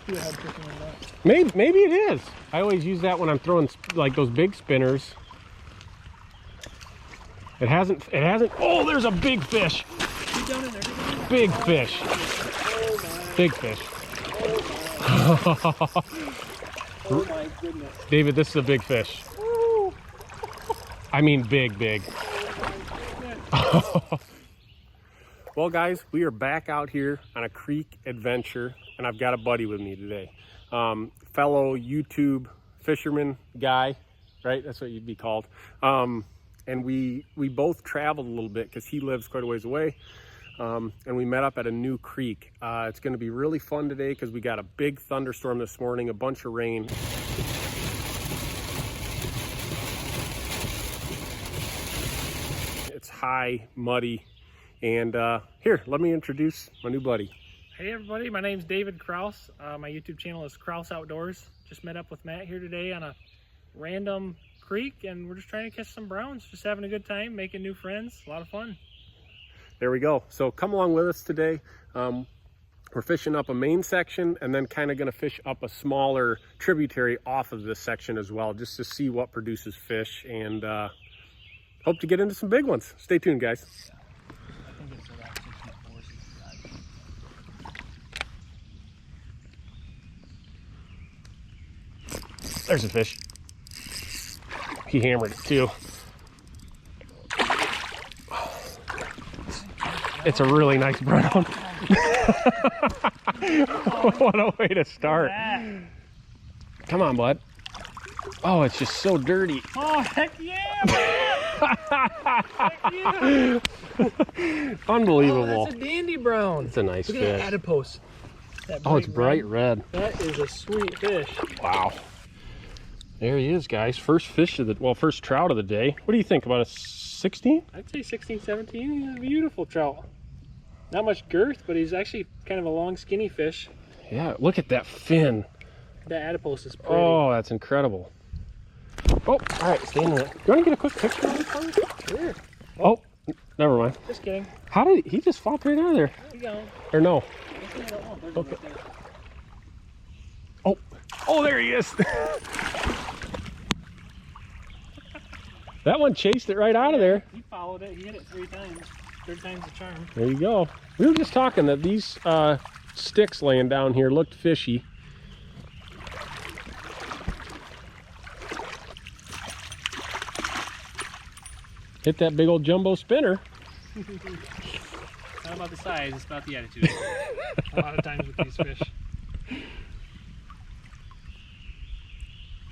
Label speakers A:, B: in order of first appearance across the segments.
A: spearhead fishing in that.
B: Maybe it is. I always use that when I'm throwing like those big spinners. It hasn't, oh, there's a big fish.
A: Down in there.
B: Big fish.
A: Oh,
B: big fish.
A: Oh my goodness.
B: David, this is a big fish.
A: Woo.
B: I mean big. Well guys, we are back out here on a creek adventure, and I've got a buddy with me today. Fellow YouTube fisherman guy, right? That's what you'd be called. And we both traveled a little bit because he lives quite a ways away. And we met up at a new creek. It's going to be really fun today because we got a big thunderstorm this morning, a bunch of rain. It's high, muddy, and here, let me introduce my new buddy.
A: Hey everybody, my name's David Crouse. My YouTube channel is Crouse Outdoors. Just met up with Matt here today on a random creek, and we're just trying to catch some browns, just having a good time, making new friends, a lot of fun.
B: There we go. So come along with us today. We're fishing up a main section and then kind of going to fish up a smaller tributary off of this section as well, just to see what produces fish, and hope to get into some big ones. Stay tuned, guys.
A: I think it's around 64.
B: There's a fish. He hammered it too. It's a really nice brown. What a way to start. Come on, bud. Oh, it's just so dirty.
A: Oh, heck yeah, man. Heck yeah.
B: Unbelievable.
A: Oh, that's a dandy brown.
B: It's a nice
A: Look
B: fish.
A: at that adipose. That
B: Oh, it's bright red.
A: That is a sweet fish.
B: Wow. There he is, guys. First fish of the, well, first trout of the day. What do you think, about a 16?
A: I'd say 16, 17. He's a beautiful trout. Not much girth, but he's actually kind of a long, skinny fish.
B: Yeah, look at that fin.
A: That adipose is pretty.
B: Oh, that's incredible. Oh, all right, stay in there. You want to get a quick picture of it for me?
A: Sure.
B: Oh, never mind.
A: Just kidding.
B: How did he just flopped right out of there?
A: There you go.
B: Or no?
A: Okay.
B: Oh, there he is. That one chased it right out of there.
A: He followed it. He hit it 3 times. 3rd time's the charm.
B: There you go. We were just talking that these sticks laying down here looked fishy. Hit that big old jumbo spinner.
A: Not about the size, it's about the attitude. A lot of times with these fish.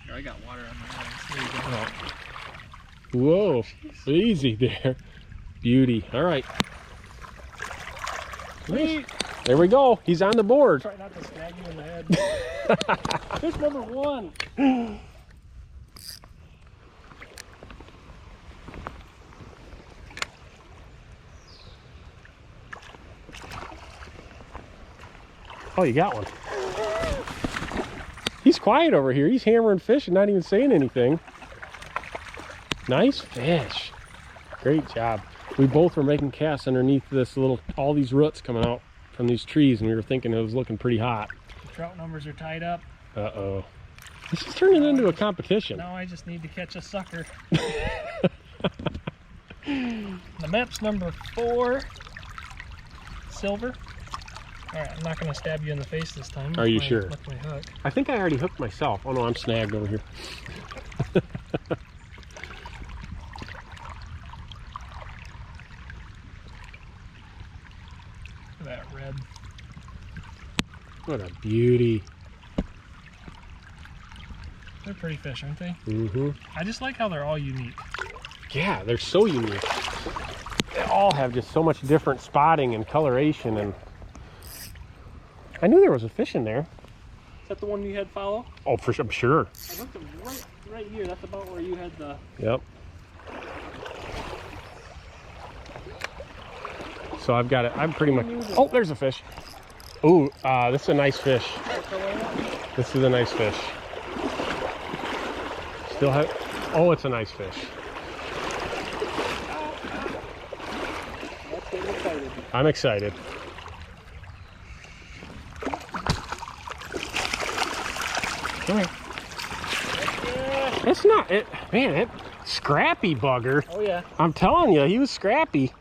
A: Here, I got water on my hands. There you go.
B: Oh. Whoa, easy there. Beauty. All right. Nice. There we go. He's on the board.
A: Try not to snag you in the head. Fish number 1.
B: Oh, you got one. He's quiet over here. He's hammering fish and not even saying anything. Nice fish. Great job. We both were making casts underneath this little, all these roots coming out from these trees, and we were thinking it was looking pretty hot.
A: The trout numbers are tied up.
B: Uh-oh. This is turning into a competition.
A: Now I just need to catch a sucker. The map's number 4. Silver. Alright, I'm not going to stab you in the face this time.
B: Are you sure?
A: With my hook.
B: I think I already hooked myself. Oh no, I'm snagged over here.
A: Look at that red.
B: What a beauty.
A: They're pretty fish, aren't they?
B: Mm-hmm.
A: I just like how they're all unique.
B: Yeah, they're so unique. They all have just so much different spotting and coloration, and I knew there was a fish in there.
A: Is that the one you had follow?
B: Oh, for sure, I'm sure.
A: I looked right here. That's about where you had the...
B: Yep. So I've got it. I'm pretty much... Oh, there's a fish. Ooh, this is a nice fish. This is a nice fish. Still have... Oh, it's a nice fish. I'm excited. Come here. It's not it, man. It scrappy bugger.
A: Oh yeah.
B: I'm telling you, he was scrappy.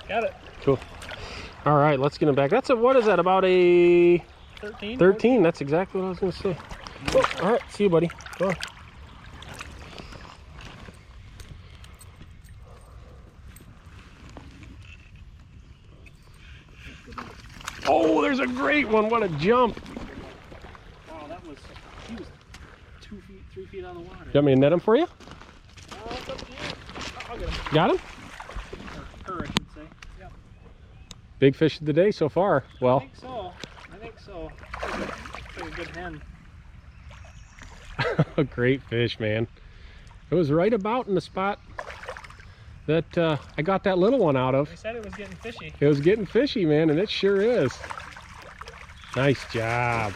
A: Got it.
B: Cool. All right, let's get him back. That's a, what is that, about a
A: 13?
B: 13? That's exactly what I was going to say. Oh, all right, see you, buddy. Go on. Oh, there's a great one. What a jump.
A: Wow, that was, he was 2 feet, 3 feet out of the water.
B: You want me to net him for you?
A: It's up to you. I'll get him.
B: Got him?
A: Or her, I should say. Yep.
B: Big fish of the day so far. Well,
A: I think so. I think so. Looks like a good hen.
B: a great fish, man. It was right about in the spot that I got that little one out of.
A: They said it was getting fishy.
B: It was getting fishy, man, and it sure is. Nice job.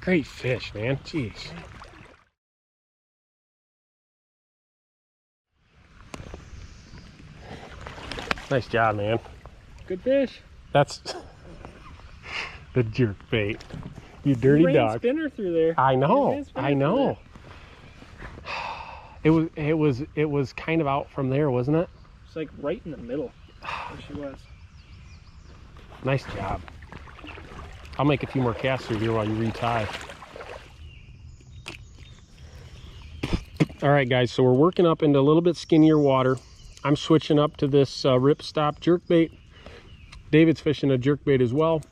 B: Great fish, man. Jeez. Nice job, man.
A: Good fish.
B: That's the jerk bait. You dirty
A: Rain
B: dog.
A: spinner through there.
B: I know.
A: Spinner
B: I
A: through
B: know. It was kind of out from there, wasn't it?
A: It's like right in the middle. There she was.
B: Nice job. I'll make a few more casts through here while you retie. All right, guys, so we're working up into a little bit skinnier water. I'm switching up to this ripstop jerkbait. David's fishing a jerkbait as well.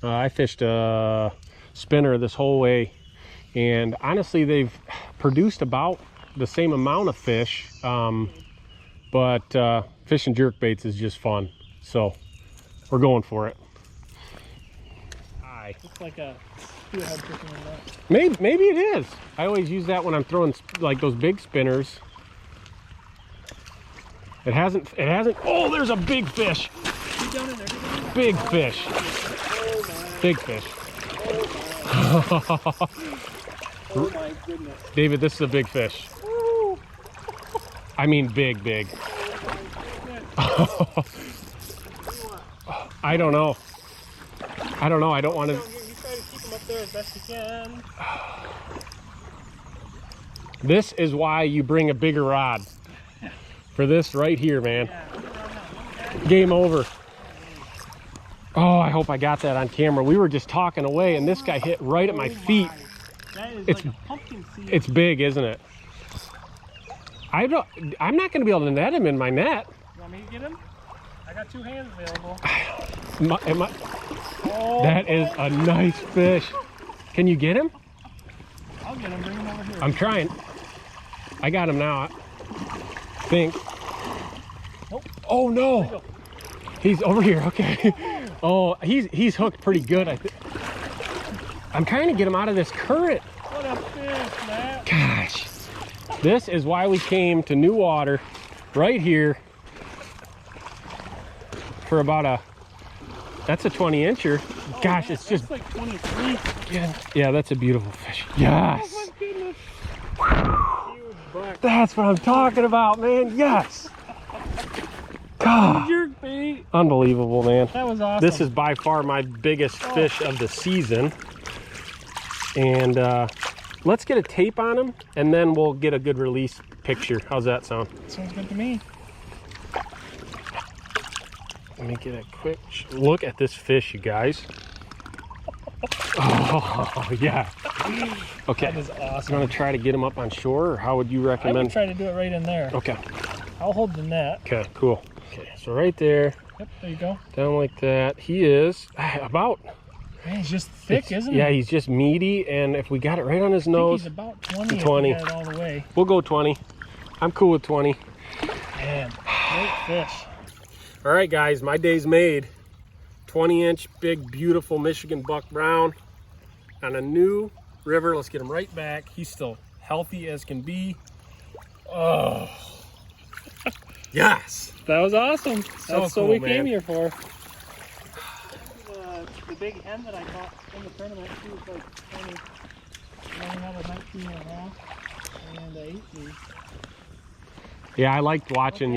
B: I fished a spinner this whole way, and honestly, they've produced about the same amount of fish, but fishing jerkbaits is just fun, so we're going for it.
A: Looks like a steelhead fishing in that.
B: Maybe it is. I always use that when I'm throwing like those big spinners. It hasn't, oh, there's a big fish.
A: Keep down in there,
B: Big fish.
A: Oh,
B: Big fish.
A: oh my goodness.
B: David, this is a big fish.
A: Woo.
B: I mean big.
A: Oh my goodness.
B: I don't know. I don't want to.
A: You try to keep them up there as best you can.
B: This is why you bring a bigger rod. For this right here, man. Game over. Oh, I hope I got that on camera. We were just talking away and this guy hit right at my feet.
A: That is
B: It's
A: like a pumpkin seed.
B: It's big, isn't it? I'm not going to be able to net him in my net.
A: You want me to get him? I got 2 hands available. Oh,
B: that is a nice fish. Can you get him?
A: I'll get him. Bring him over here.
B: I'm trying. I got him now, I think.
A: Nope.
B: Oh no. He's over here. Okay. Oh, he's hooked pretty good. I'm trying to get him out of this current.
A: What a fish, Matt.
B: Gosh. This is why we came to new water right here for about that's a 20-incher. Oh, gosh, it's just
A: like 23.
B: Yeah, that's a beautiful fish. Yes.
A: Oh my goodness. Huge buck.
B: That's what I'm talking about, man. Yes. God.
A: Jerk bait.
B: Unbelievable, man.
A: That was awesome.
B: This is by far my biggest fish of the season. And let's get a tape on him, and then we'll get a good release picture. How's that sound?
A: Sounds good to me.
B: Let me get a quick look at this fish, you guys. Oh, yeah. Okay.
A: That is awesome.
B: I'm going to try to get him up on shore, or how would you
A: I
B: recommend?
A: would try to do it right in there.
B: Okay.
A: I'll hold the net.
B: Okay, cool. Okay, so right there.
A: Yep, there you go.
B: Down like that. He is about...
A: Man, he's just thick, isn't he?
B: Yeah, he's just meaty, and if we got it right on his nose...
A: He's about 20.
B: 20.
A: If we got it all the way.
B: We'll go 20. I'm cool with 20.
A: Man, great fish.
B: All right, guys, my day's made. 20-inch, big, beautiful Michigan buck brown on a new river. Let's get him right back. He's still healthy as can be. Oh, yes.
A: That was awesome.
B: So
A: That's
B: cool,
A: what we
B: man.
A: came here for. The big hen that I caught in the tournament, she was like 20, another 19 and a half. And I ate me.
B: Yeah, I liked watching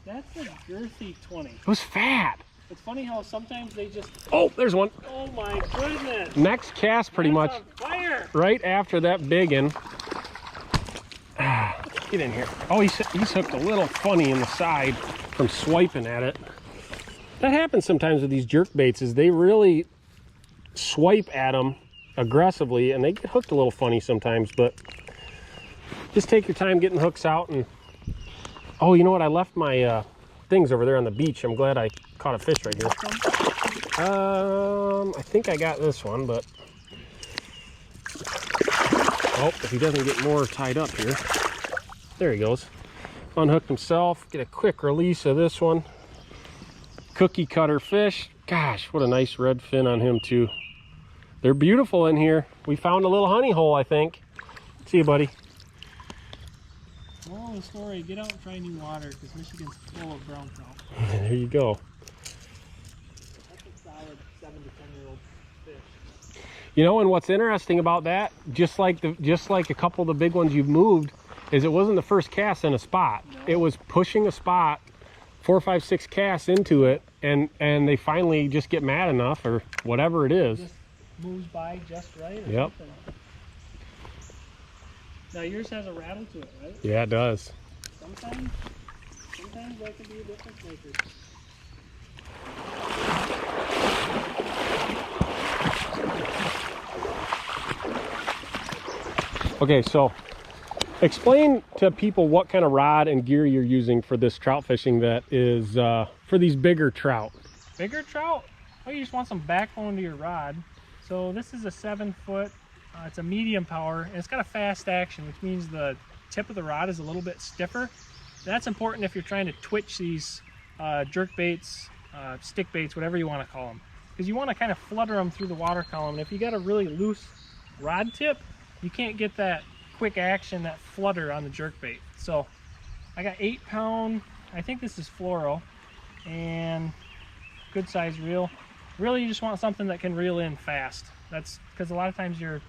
A: That's a girthy 20.
B: It was fat.
A: It's funny how sometimes they just...
B: Oh, there's one.
A: Oh my goodness.
B: Next cast pretty much
A: on fire.
B: right after that biggin. Get in here. Oh, he's hooked a little funny in the side from swiping at it. That happens sometimes with these jerk baits, is they really swipe at them aggressively and they get hooked a little funny sometimes, but just take your time getting hooks out. And oh, you know what? I left my things over there on the beach. I'm glad I caught a fish right here. I think I got this one, but oh, if he doesn't get more tied up here. There he goes. Unhooked himself. Get a quick release of this one. Cookie cutter fish. Gosh, what a nice red fin on him too. They're beautiful in here. We found a little honey hole, I think. See you, buddy.
A: Moral of the story, get out and try new water because Michigan's full of brown trout.
B: There you go.
A: That's a solid 7 to 10-year-old fish.
B: You know, and what's interesting about that, just like a couple of the big ones you've moved, is it wasn't the first cast in a spot. No. It was pushing a spot, 4, 5, 6 casts into it, and they finally just get mad enough or whatever it is.
A: Just moves by just right. Or
B: yep.
A: Something. Now yours has a rattle to it, right?
B: Yeah, it does.
A: Sometimes that can be a difference maker.
B: Okay, so explain to people what kind of rod and gear you're using for this trout fishing that is for these bigger trout.
A: Bigger trout? Oh, you just want some backbone to your rod. So this is a 7-foot, it's a medium power, and it's got a fast action, which means the tip of the rod is a little bit stiffer. That's important if you're trying to twitch these jerk baits, stick baits, whatever you want to call them. Because you want to kind of flutter them through the water column. And if you got a really loose rod tip, you can't get that quick action, that flutter on the jerk bait. So I got 8-pound, I think this is fluoro, and good size reel. Really, you just want something that can reel in fast. That's because a lot of times you're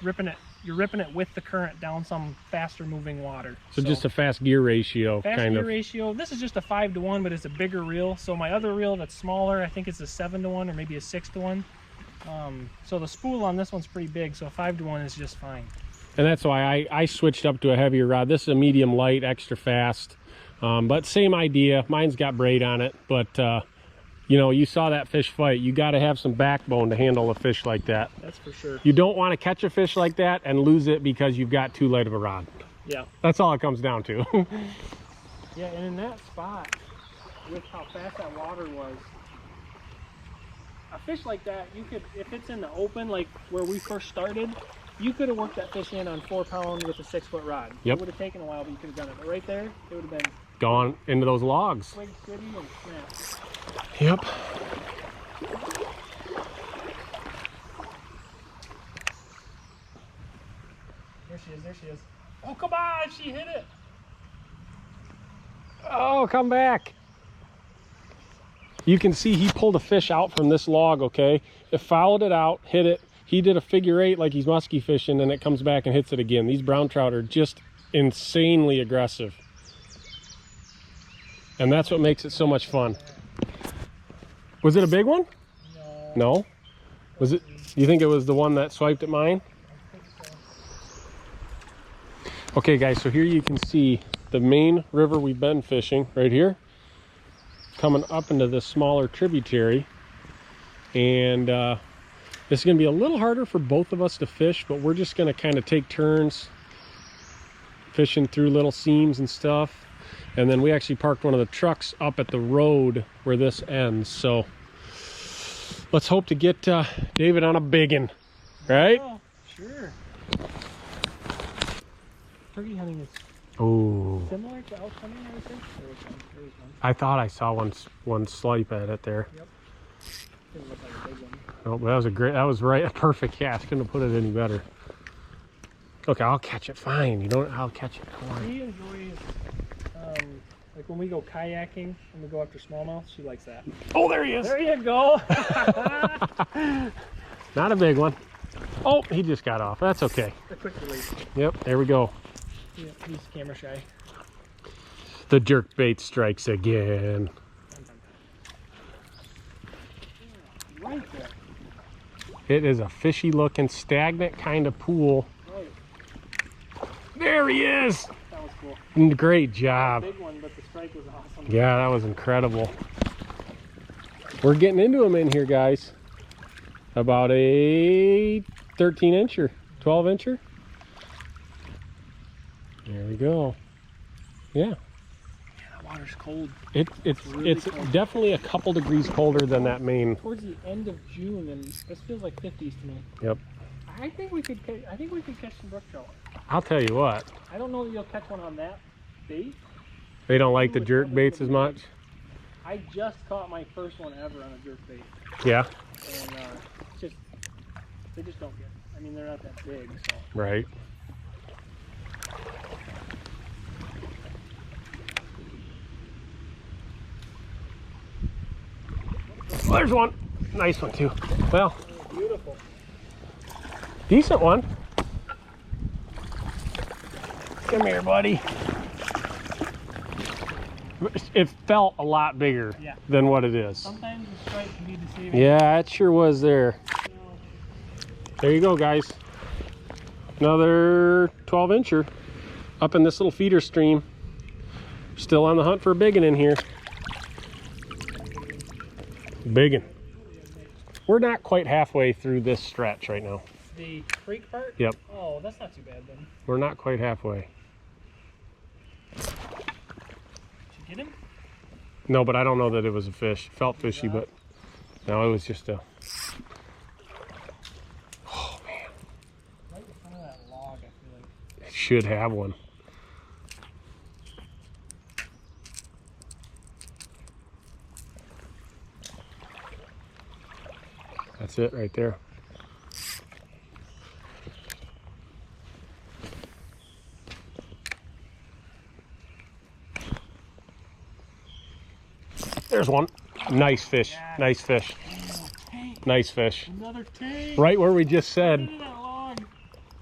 A: ripping it with the current down some faster moving water.
B: So just a fast gear ratio,
A: fast
B: kind
A: gear
B: of.
A: ratio. This is just a 5 to 1, but it's a bigger reel. So my other reel that's smaller, I think it's a 7 to 1 or maybe a 6 to 1. So the spool on this one's pretty big, so a 5 to 1 is just fine.
B: And that's why I switched up to a heavier rod. This is a medium light, extra fast, but same idea. Mine's got braid on it, but you know, you saw that fish fight. You got to have some backbone to handle a fish like that.
A: That's for sure.
B: You don't want to catch a fish like that and lose it because you've got too light of a rod.
A: Yeah.
B: That's all it comes down to.
A: Yeah, and in that spot, with how fast that water was, a fish like that, you could, if it's in the open, like where we first started, you could have worked that fish in on 4-pound with a 6-foot rod.
B: Yep.
A: It would have taken a while, but you could have done it. But right there, it would have been
B: gone into those logs.
A: twig city and snap.
B: Yep.
A: There she is, there she is. Oh, come on, she hit it.
B: Oh, come back. You can see he pulled a fish out from this log, okay? It followed it out, hit it. He did a figure 8 like he's musky fishing, and it comes back and hits it again. These brown trout are just insanely aggressive. And that's what makes it so much fun. Was it a big one?
A: No.
B: No? Was it? You think it was the one that swiped at mine?
A: I think so.
B: Okay guys, so here you can see the main river we've been fishing right here, coming up into this smaller tributary. And this is going to be a little harder for both of us to fish, but we're just going to kind of take turns fishing through little seams and stuff. And then we actually parked one of the trucks up at the road where this ends. So let's hope to get David on a biggin, right?
A: Oh, sure. Turkey hunting is similar to elk hunting, I would think. There was one.
B: I thought I saw one slipe at it there.
A: Yep. Didn't look like a big one.
B: Oh, that was right, a perfect cast. Couldn't have put it any better. Okay, I'll catch it. Fine. I'll catch it. Don't worry.
A: She enjoys, like when we go kayaking and we go after smallmouth, she likes that.
B: Oh, there he is.
A: There you go.
B: Not a big one. Oh, he just got off. That's okay.
A: A quick release.
B: Yep, there we go.
A: Yeah, he's camera shy.
B: The jerkbait strikes again.
A: Right there.
B: It is a fishy looking, stagnant kind of pool.
A: Right.
B: There he is.
A: That was cool.
B: Great job.
A: Big one, but the strike was awesome.
B: Yeah, that was incredible. We're getting into them in here, guys. About a 13 incher, 12 incher. There we go. Yeah.
A: The water's cold.
B: It's
A: really
B: it's
A: cold.
B: definitely a couple degrees colder than that main.
A: Towards the end of June, and this feels like 50s to me.
B: Yep.
A: I think we could catch some brook trout.
B: I'll tell you what.
A: I don't know that you'll catch one on that bait.
B: They don't like the jerk baits as much.
A: I just caught my first one ever on a jerk bait,
B: Yeah.
A: and they just don't get. I mean, they're not that big, so.
B: Right. Oh, there's one. Nice one too. Well,
A: Beautiful.
B: decent one. Come here, buddy. It felt a lot bigger than what it is.
A: Sometimes the strike can be deceiving.
B: Yeah, it sure was there. There you go, guys. Another 12 incher up in this little feeder stream. Still on the hunt for a biggin in here. Biggin. We're not quite halfway through this stretch right now.
A: The creek part?
B: Yep.
A: Oh, that's not too bad then.
B: We're not quite halfway.
A: Did you get him?
B: No, but I don't know that it was a fish. Felt fishy, but no, it was just a... Oh, man.
A: Right in front of that log, I feel like.
B: It should have one. That's it right there. There's one. Nice fish.
A: Yes.
B: Nice fish. Nice fish.
A: Another tank.
B: Right where we just said.
A: Look at that log.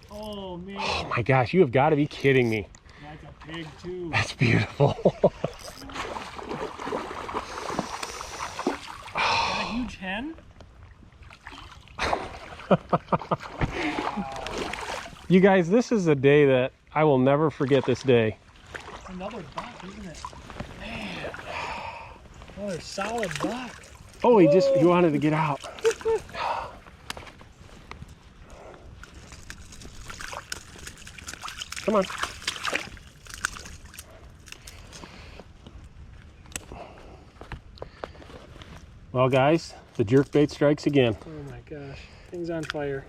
A: Oh man.
B: Oh my gosh, you have got to be kidding me.
A: That's a pig too.
B: That's beautiful.
A: Got a huge hen.
B: You guys, this is a day that I will never forget this day.
A: It's another buck, isn't it? Man. Another solid buck.
B: Oh, he wanted to get out. Come on. Well, guys, the jerkbait strikes again.
A: Oh my gosh. Thing's on fire.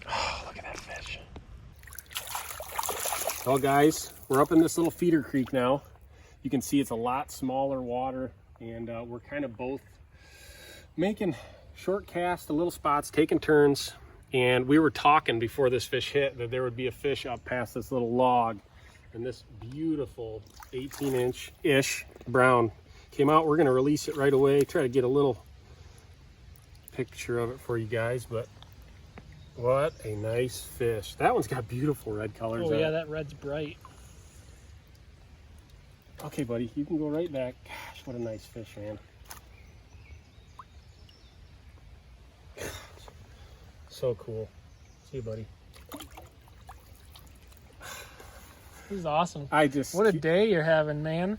B: Oh, look at that fish. Well, guys, we're up in this little feeder creek now. You can see it's a lot smaller water, and we're kind of both making short casts, little spots, taking turns. And we were talking before this fish hit that there would be a fish up past this little log, and this beautiful 18-inch-ish brown came out. We're going to release it right away, try to get a little picture of it for you guys, but what a nice fish. That one's got beautiful red colors.
A: Oh yeah, that red's bright.
B: Okay, buddy, you can go right back. Gosh, what a nice fish, man. So cool. See you, buddy.
A: This is awesome.
B: What
A: What a day you're having, man.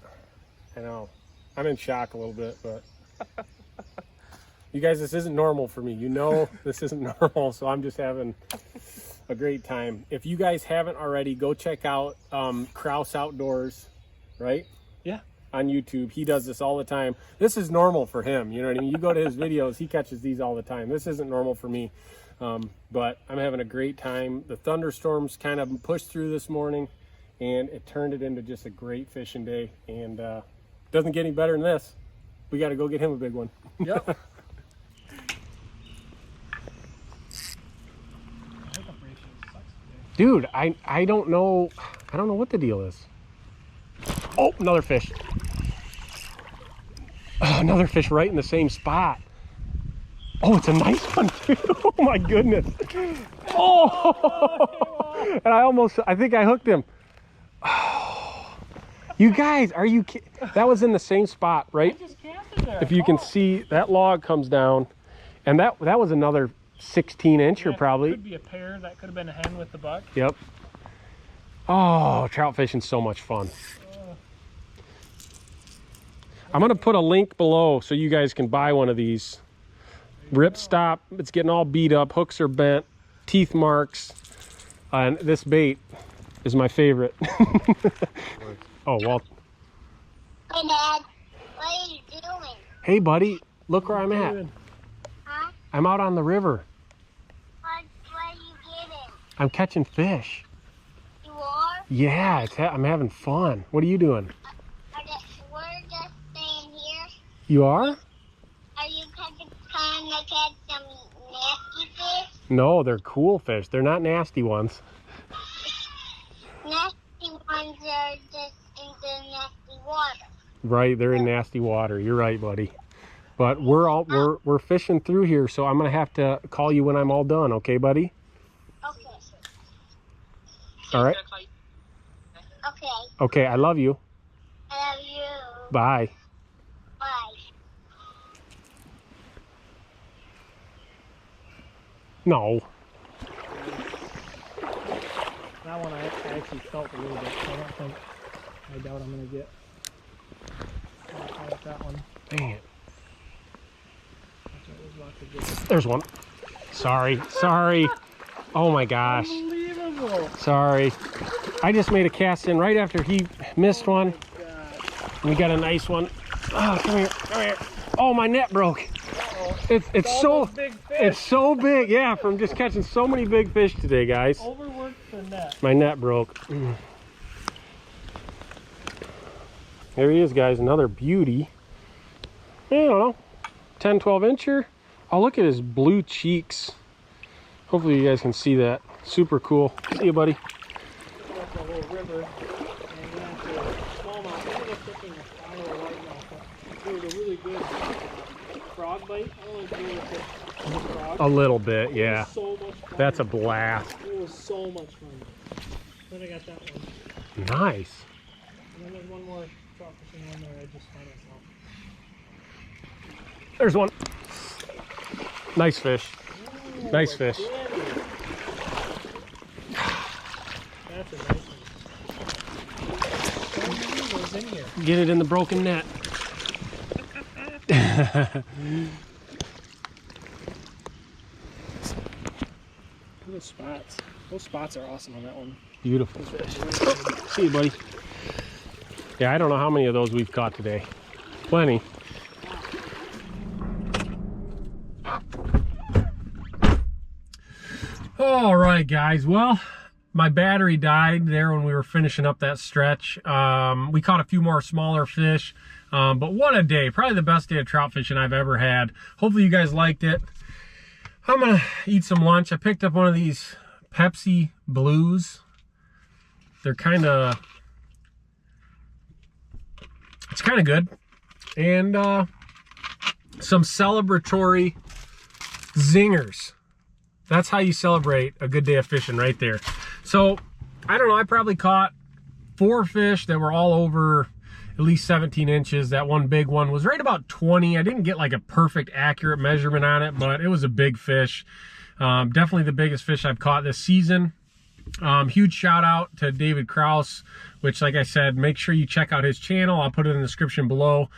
B: I know. I'm in shock a little bit, but you guys, this isn't normal for me. You know this isn't normal, so I'm just having a great time. If you guys haven't already, go check out Crouse Outdoors, right?
A: Yeah.
B: On YouTube. He does this all the time. This is normal for him, you know what I mean? You go to his videos, he catches these all the time. This isn't normal for me, but I'm having a great time. The thunderstorms kind of pushed through this morning, and it turned it into just a great fishing day, and doesn't get any better than this. We got to go get him a big one.
A: Yep.
B: Dude, I don't know what the deal is. Oh, another fish. Oh, another fish right in the same spot. Oh, it's a nice one too. Oh my goodness. Oh, and I think I hooked him. You guys, are you kidding? That was in the same spot, right?
A: I just casted there.
B: If you can see, that log comes down, and that was another 16-incher probably.
A: Could be a pair. That could have been a hen with the buck.
B: Yep. Oh, trout fishing's so much fun. I'm gonna put a link below so you guys can buy one of these. Rip stop, it's getting all beat up, hooks are bent, teeth marks, and this bait is my favorite. Oh, well.
C: Hey, Dad. What are you doing?
B: Hey, buddy, look where I'm at.
C: Huh?
B: I'm out on the river.
C: What are you getting?
B: I'm catching fish.
C: You are?
B: Yeah, I'm having fun. What are you doing?
C: We're just staying here.
B: You are?
C: Are you trying to catch some nasty fish?
B: No, they're cool fish. They're not nasty ones.
C: Nasty ones are just in the nasty water.
B: Right, they're in nasty water. You're right, buddy. But we're fishing through here, so I'm gonna have to call you when I'm all done, okay, buddy?
C: Okay.
B: All right.
C: Okay.
B: Okay, I love you.
C: I love you.
B: Bye.
C: Bye.
B: No.
A: That one I actually felt a little bit, so I doubt I'm going to get that one.
B: Dang it. There's one. Sorry. Oh my gosh.
A: Unbelievable.
B: Sorry. I just made a cast in right after he missed one. We got a nice one. Oh, come here. Oh, my net broke. It's so big. Yeah, from just catching so many big fish today, guys.
A: Overworked the net.
B: My net broke. There he is, guys. Another beauty. I don't know, 10, 12-incher. Oh, look at his blue cheeks. Hopefully you guys can see that. Super cool. See you, buddy.
A: That's a little river. And then to smallmouth. I ended up taking a Iowa whitemouth. It was a really good frog bite. I don't know if you ever fished frog.
B: A little bit, yeah.
A: It was so much fun.
B: That's a blast.
A: It was so much fun. Then I got that one.
B: Nice.
A: And then there's one more trout fishing one there I just found myself.
B: There's one. Nice fish.
A: Ooh,
B: Nice fish.
A: That's a nice one. Goes in here.
B: Get it in the broken net.
A: Those spots. Those spots are awesome on that one.
B: Beautiful fish. Oh, see you, buddy. Yeah, I don't know how many of those we've caught today. Plenty. All right, guys. Well, my battery died there when we were finishing up that stretch. We caught a few more smaller fish, but what a day. Probably the best day of trout fishing I've ever had. Hopefully you guys liked it. I'm gonna eat some lunch. I picked up one of these Pepsi Blues. They're it's kind of good. And some celebratory zingers. That's how you celebrate a good day of fishing right there. So, I don't know, I probably caught 4 fish that were all over at least 17 inches. That one big one was right about 20. I didn't get like a perfect accurate measurement on it, but it was a big fish. Definitely the biggest fish I've caught this season. Huge shout out to David Crouse, which, like I said, make sure you check out his channel. I'll put it in the description below.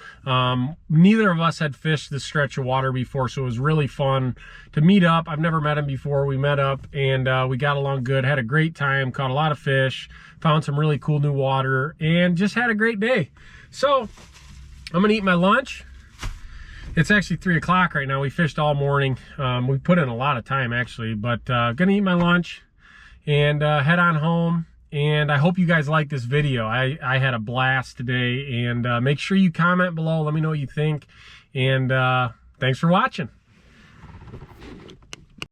B: Neither of us had fished this stretch of water before, so it was really fun to meet up. I've never met him before. We met up and we got along good, had a great time, caught a lot of fish, found some really cool new water, and just had a great day. So I'm gonna eat my lunch. It's actually 3 o'clock right now. We fished all morning. We put in a lot of time actually, but gonna eat my lunch and head on home. And I hope you guys like this video. I had a blast today, and make sure you comment below. Let me know what you think. And thanks for watching.